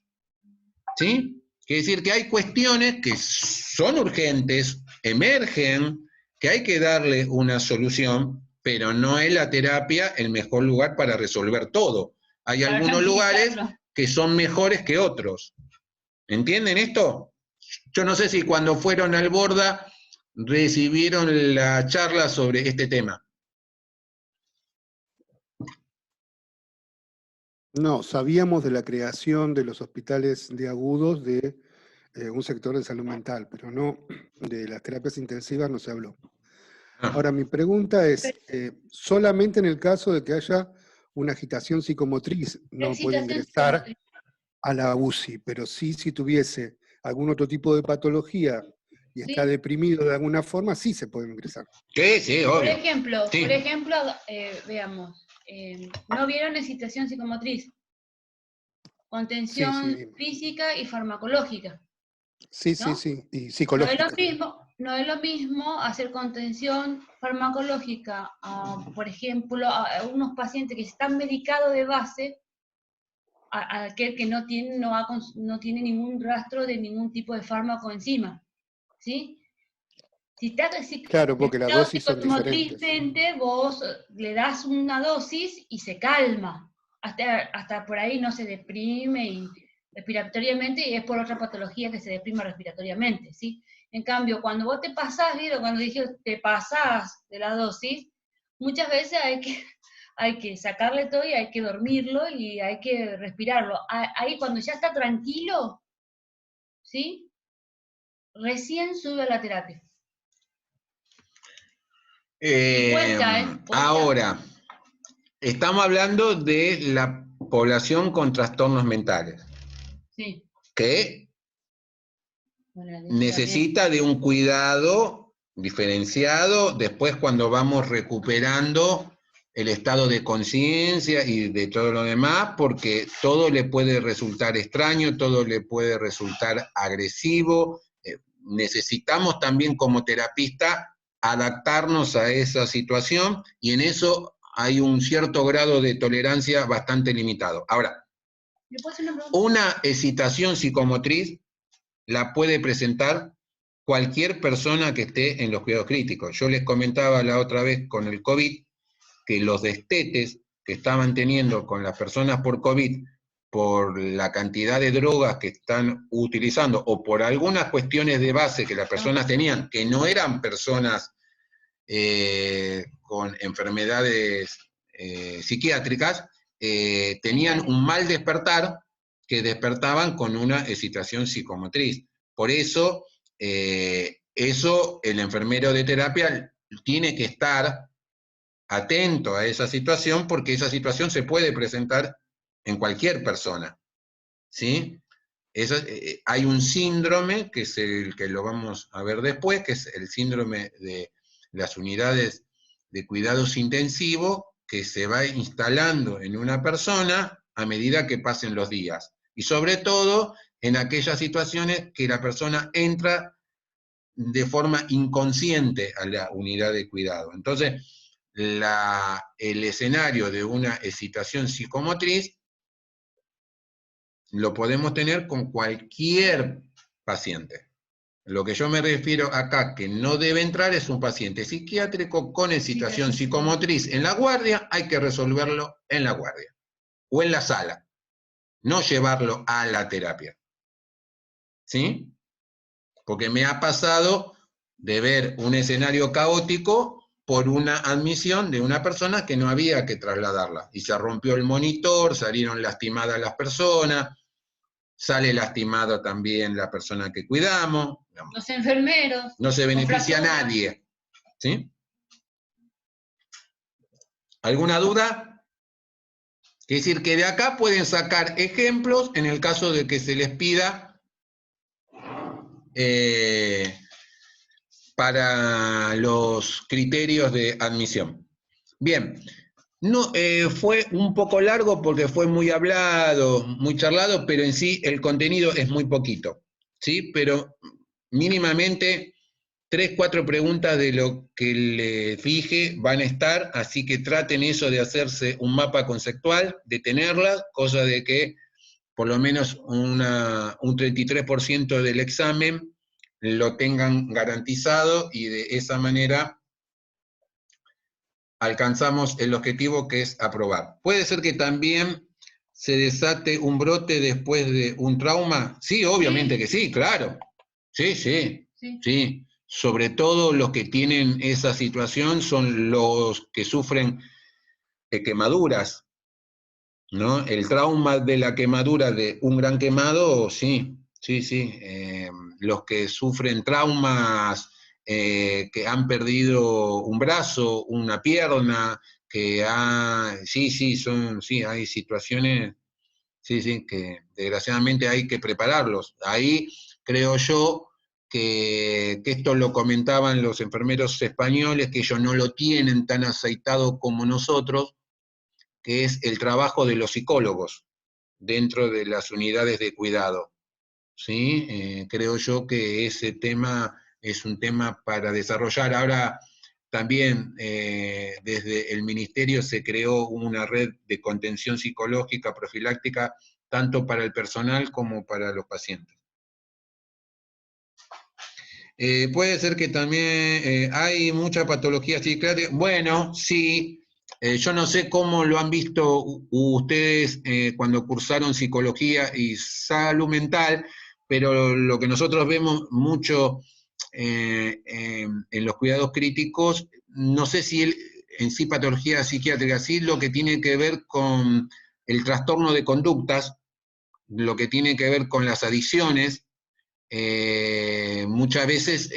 ¿Sí? Quiere decir que hay cuestiones que son urgentes, emergen, que hay que darle una solución, pero no es la terapia el mejor lugar para resolver todo. Hay algunos lugares que son mejores que otros. ¿Entienden esto? Yo no sé si cuando fueron al Borda recibieron la charla sobre este tema. No, sabíamos de la creación de los hospitales de agudos de un sector de salud mental, pero no de las terapias intensivas no se habló. Ahora, mi pregunta es, solamente en el caso de que haya una agitación psicomotriz no puede ingresar a la UCI, pero sí si tuviese algún otro tipo de patología y está deprimido de alguna forma, sí se puede ingresar. Sí, sí, obvio. Por ejemplo, veamos, ¿no vieron excitación psicomotriz? Contención física y farmacológica. Sí, ¿no? sí, y psicológica. No es lo mismo hacer contención farmacológica, por ejemplo, a unos pacientes que están medicados de base, a aquel que no tiene ningún rastro de ningún tipo de fármaco encima, ¿sí? Claro, porque las dosis son diferentes. Vos le das una dosis y se calma, hasta por ahí no se deprime y respiratoriamente, y es por otra patología que se deprime respiratoriamente, ¿sí? En cambio, cuando vos te pasás, ¿vieron? Cuando dije te pasás de la dosis, muchas veces hay que sacarle todo y hay que dormirlo y hay que respirarlo. Ahí cuando ya está tranquilo, ¿sí? Recién sube a la terapia. Cuenta. Ahora, estamos hablando de la población con trastornos mentales. Sí. Que necesita de un cuidado diferenciado después cuando vamos recuperando el estado de conciencia y de todo lo demás, porque todo le puede resultar extraño, todo le puede resultar agresivo. Necesitamos también como terapista adaptarnos a esa situación y en eso hay un cierto grado de tolerancia bastante limitado. Ahora, una excitación psicomotriz la puede presentar cualquier persona que esté en los cuidados críticos. Yo les comentaba la otra vez con el COVID que los destetes que estaban teniendo con las personas por COVID, por la cantidad de drogas que están utilizando, o por algunas cuestiones de base que las personas tenían, que no eran personas con enfermedades psiquiátricas, tenían un mal despertar que despertaban con una excitación psicomotriz. Por eso, eso el enfermero de terapia tiene que estar atento a esa situación, porque esa situación se puede presentar en cualquier persona, ¿sí? Hay un síndrome, que es el que lo vamos a ver después, que es el síndrome de las unidades de cuidados intensivos, que se va instalando en una persona a medida que pasen los días. Y sobre todo en aquellas situaciones que la persona entra de forma inconsciente a la unidad de cuidado. Entonces, el escenario de una excitación psicomotriz lo podemos tener con cualquier paciente. Lo que yo me refiero acá, que no debe entrar, es un paciente psiquiátrico con excitación psicomotriz en la guardia, hay que resolverlo en la guardia o en la sala, no llevarlo a la terapia. ¿Sí? Porque me ha pasado de ver un escenario caótico por una admisión de una persona que no había que trasladarla. Y se rompió el monitor, salieron lastimadas las personas, sale lastimada también la persona que cuidamos. Digamos. Los enfermeros. No se beneficia a nadie. ¿Sí? ¿Alguna duda? Es decir, que de acá pueden sacar ejemplos en el caso de que se les pida para los criterios de admisión. Bien, no, fue un poco largo porque fue muy hablado, muy charlado, pero en sí el contenido es muy poquito, ¿sí? Pero mínimamente 3, 4 preguntas de lo que le fije van a estar, así que traten eso de hacerse un mapa conceptual, de tenerlas, cosa de que por lo menos un 33% del examen lo tengan garantizado y de esa manera alcanzamos el objetivo que es aprobar. ¿Puede ser que también se desate un brote después de un trauma? Sí, obviamente que sí, claro. Sí, sí, sí. Sobre todo los que tienen esa situación son los que sufren quemaduras, ¿no? El trauma de la quemadura de un gran quemado, sí, sí, sí. Los que sufren traumas, que han perdido un brazo, una pierna, sí, sí, sí, hay situaciones, sí, sí, que desgraciadamente hay que prepararlos. Ahí creo yo que esto lo comentaban los enfermeros españoles, que ellos no lo tienen tan aceitado como nosotros, que es el trabajo de los psicólogos dentro de las unidades de cuidado. ¿Sí? Creo yo que ese tema es un tema para desarrollar. Ahora también desde el ministerio se creó una red de contención psicológica profiláctica tanto para el personal como para los pacientes. Puede ser que también hay mucha patología psiquiátrica. Bueno, sí. Yo no sé cómo lo han visto ustedes cuando cursaron psicología y salud mental, pero lo que nosotros vemos mucho en los cuidados críticos, no sé si en sí patología psiquiátrica, sí lo que tiene que ver con el trastorno de conductas, lo que tiene que ver con las adicciones, muchas veces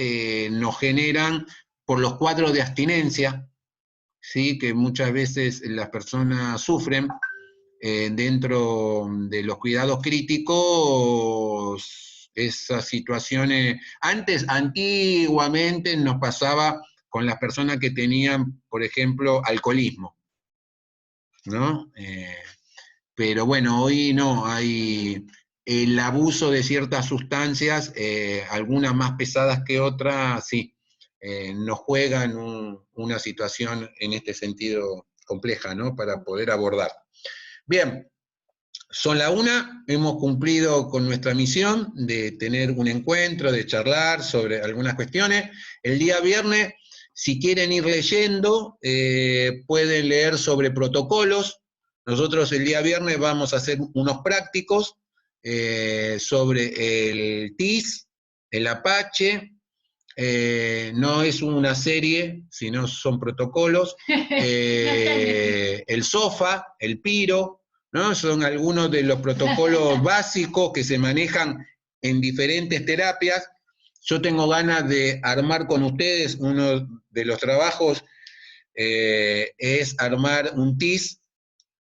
nos generan por los cuadros de abstinencia, ¿sí? Que muchas veces las personas sufren dentro de los cuidados críticos, esas situaciones. Antiguamente nos pasaba con las personas que tenían, por ejemplo, alcoholismo, ¿no? Pero bueno, hoy no, hay el abuso de ciertas sustancias, algunas más pesadas que otras, sí, nos juegan una situación en este sentido compleja, ¿no? Para poder abordar. Bien, son la 1, hemos cumplido con nuestra misión de tener un encuentro, de charlar sobre algunas cuestiones. El día viernes, si quieren ir leyendo, pueden leer sobre protocolos. Nosotros el día viernes vamos a hacer unos prácticos sobre el TIS, el Apache. No es una serie, sino son protocolos. El SOFA, el PIRO, ¿no? Son algunos de los protocolos básicos que se manejan en diferentes terapias. Yo tengo ganas de armar con ustedes, uno de los trabajos es armar un TIS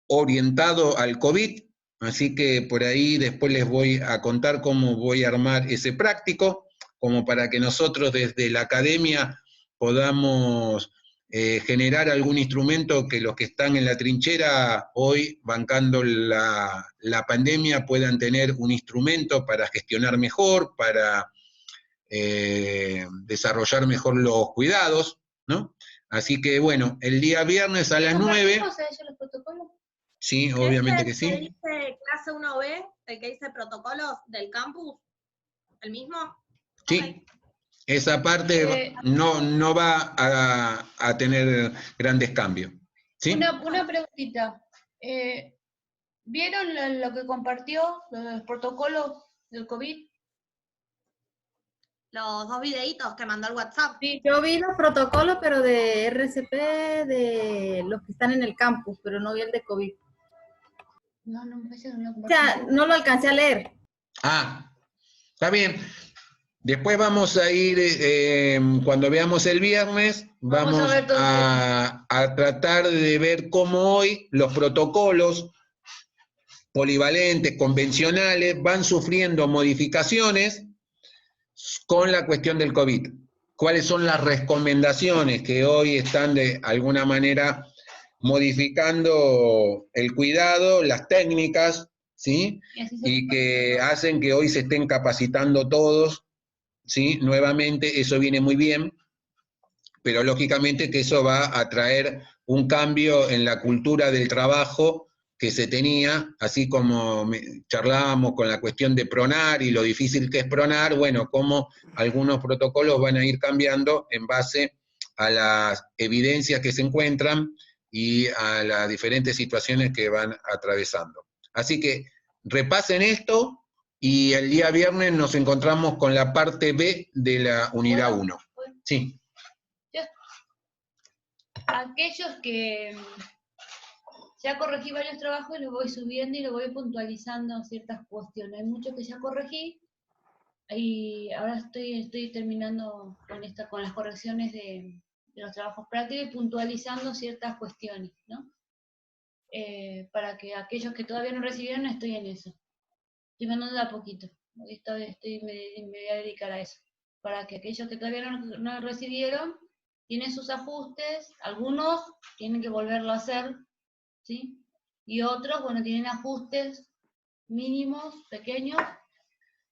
orientado al COVID, así que por ahí después les voy a contar cómo voy a armar ese práctico, como para que nosotros desde la academia podamos generar algún instrumento que los que están en la trinchera hoy bancando la pandemia puedan tener un instrumento para gestionar mejor, para desarrollar mejor los cuidados, ¿no? Así que bueno, el día viernes a las 9. ¿Los protocolos? Sí, obviamente que sí. ¿El que dice clase 1B, el que dice protocolos del campus, el mismo? Sí, okay. Esa parte no va a tener grandes cambios. ¿Sí? Una preguntita. ¿Vieron lo que compartió, los protocolos del COVID? Los 2 videitos que mandó el WhatsApp. Sí, yo vi los protocolos, pero de RCP, de los que están en el campus, pero no vi el de COVID. No me parece que no lo O sea, no lo alcancé a leer. Ah, está bien. Después vamos a ir, cuando veamos el viernes, vamos a ver todo a tratar de ver cómo hoy los protocolos polivalentes, convencionales, van sufriendo modificaciones con la cuestión del COVID. ¿Cuáles son las recomendaciones que hoy están de alguna manera modificando el cuidado, las técnicas, ¿sí? Y que hacen que hoy se estén capacitando todos, ¿sí? Nuevamente, eso viene muy bien, pero lógicamente que eso va a traer un cambio en la cultura del trabajo que se tenía, así como charlábamos con la cuestión de pronar y lo difícil que es pronar, bueno, cómo algunos protocolos van a ir cambiando en base a las evidencias que se encuentran y a las diferentes situaciones que van atravesando. Así que repasen esto y el día viernes nos encontramos con la parte B de la unidad 1. Sí. Aquellos que ya corregí varios trabajos, los voy subiendo y los voy puntualizando ciertas cuestiones. Hay muchos que ya corregí y ahora estoy terminando con las correcciones de los trabajos prácticos y puntualizando ciertas cuestiones, ¿no? Para que aquellos que todavía no recibieron, estoy en eso. Estoy mandando de a poquito. Me voy a dedicar a eso. Para que aquellos que todavía no recibieron, tienen sus ajustes, algunos tienen que volverlo a hacer, ¿sí? Y otros, bueno, tienen ajustes mínimos, pequeños,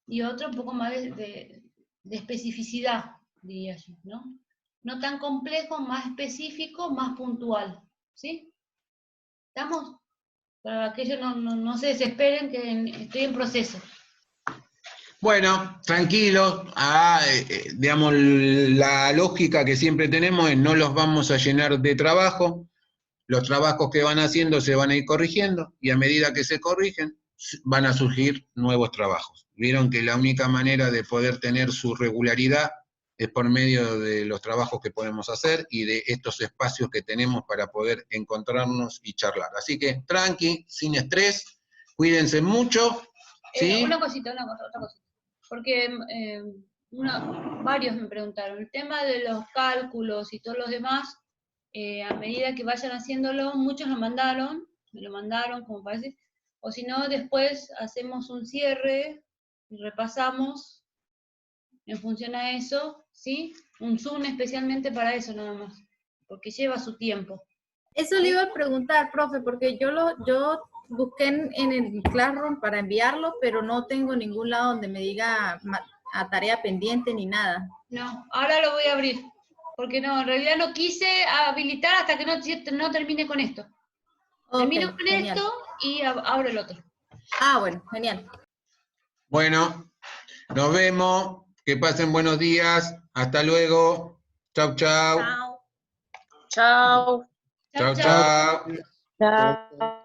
y otros un poco más de especificidad, diría yo, ¿no? No tan complejo, más específico, más puntual, ¿sí? ¿Estamos? Para que ellos no se desesperen, que estoy en proceso. Bueno, tranquilos, digamos, la lógica que siempre tenemos es no los vamos a llenar de trabajo, los trabajos que van haciendo se van a ir corrigiendo y a medida que se corrigen van a surgir nuevos trabajos. Vieron que la única manera de poder tener su regularidad es por medio de los trabajos que podemos hacer y de estos espacios que tenemos para poder encontrarnos y charlar. Así que tranqui, sin estrés, cuídense mucho. ¿Sí? Otra cosita. Porque varios me preguntaron, el tema de los cálculos y todos los demás, a medida que vayan haciéndolo, muchos me lo mandaron como parece, o si no, después hacemos un cierre y repasamos en función a eso, ¿sí? Un Zoom especialmente para eso nada más, porque lleva su tiempo. Eso le iba a preguntar, profe, porque yo busqué en el Classroom para enviarlo, pero no tengo ningún lado donde me diga a tarea pendiente ni nada. No, ahora lo voy a abrir, porque no, en realidad no quise habilitar hasta que no termine con esto. Okay, termino con genial. Esto y abro el otro. Ah, bueno, genial. Bueno, nos vemos, que pasen buenos días, hasta luego, chau, chau. Chao. Chao. Chau, chau. Chao.